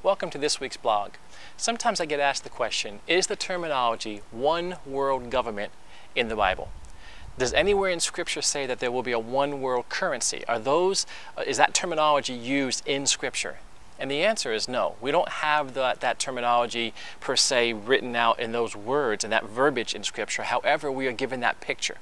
Welcome to this week's blog. Sometimes I get asked the question, is the terminology one world government in the Bible? Does anywhere in Scripture say that there will be a one world currency? Is that terminology used in Scripture? And the answer is no. We don't have that terminology per se written out in those words and that verbiage in Scripture. However, we are given that picture.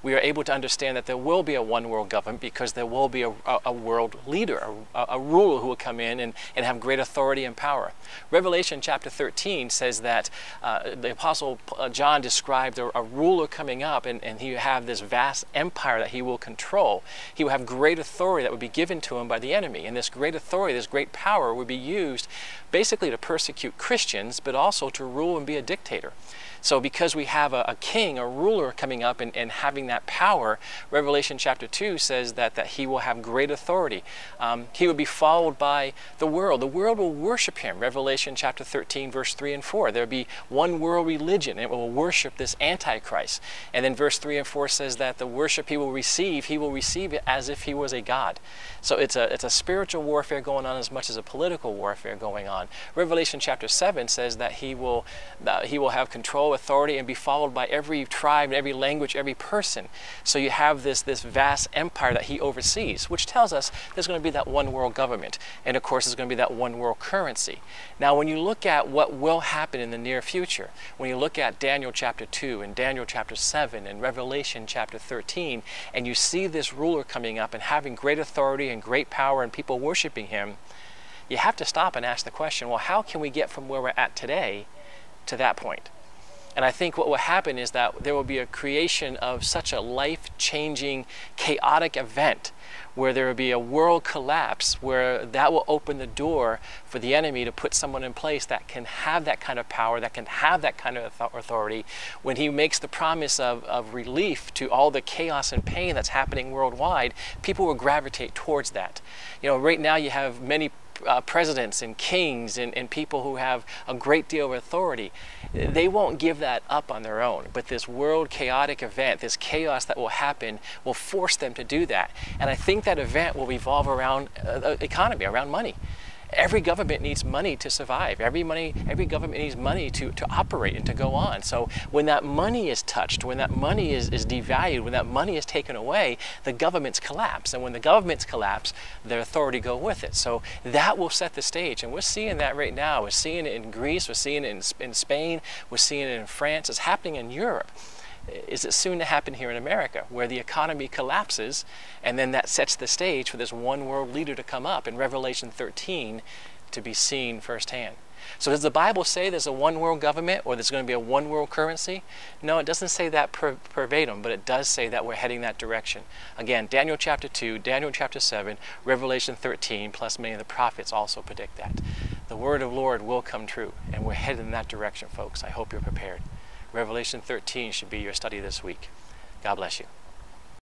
We are able to understand that there will be a one world government because there will be a world leader, a ruler who will come in and have great authority and power. Revelation chapter 13 says that the Apostle John described a ruler coming up, and he will have this vast empire that he will control. He will have great authority that would be given to him by the enemy. And this great authority, this great power would be used basically to persecute Christians, but also to rule and be a dictator. So because we have a king, a ruler coming up and having that power, Revelation chapter 2 says that he will have great authority. He will be followed by the world. The world will worship him. Revelation chapter 13, verse 3 and 4. There will be one world religion. It will worship this Antichrist. And then verse 3 and 4 says that the worship he will receive it as if he was a god. So it's a spiritual warfare going on as much as a political warfare going on. Revelation chapter 7 says that he will have control, authority, and be followed by every tribe, every language, every person. So you have this vast empire that he oversees, which tells us there's going to be that one world government. And of course, there's going to be that one world currency. Now, when you look at what will happen in the near future, when you look at Daniel chapter 2 and Daniel chapter 7 and Revelation chapter 13, and you see this ruler coming up and having great authority and great power and people worshiping him, you have to stop and ask the question, well, how can we get from where we're at today to that point? And I think what will happen is that there will be a creation of such a life-changing, chaotic event where there will be a world collapse, where that will open the door for the enemy to put someone in place that can have that kind of power, that can have that kind of authority. When he makes the promise of relief to all the chaos and pain that's happening worldwide, people will gravitate towards that. You know, right now you have many presidents and kings and people who have a great deal of authority. They won't give that up on their own, but this world chaotic event, this chaos that will happen, will force them to do that. And I think that event will revolve around economy, around money. Every government needs money to survive. Every government needs money to operate and to go on. So when that money is touched, when that money is devalued, when that money is taken away, the governments collapse. And when the governments collapse, their authority go with it. So that will set the stage. And we're seeing that right now. We're seeing it in Greece. We're seeing it in Spain. We're seeing it in France. It's happening in Europe. Is it soon to happen here in America, where the economy collapses, and then that sets the stage for this one world leader to come up in Revelation 13 to be seen firsthand. So does the Bible say there's a one world government or there's going to be a one world currency? No, it doesn't say that verbatim, but it does say that we're heading that direction. Again, Daniel chapter 2, Daniel chapter 7, Revelation 13, plus many of the prophets also predict that. The word of the Lord will come true, and we're headed in that direction, folks. I hope you're prepared. Revelation 13 should be your study this week. God bless you.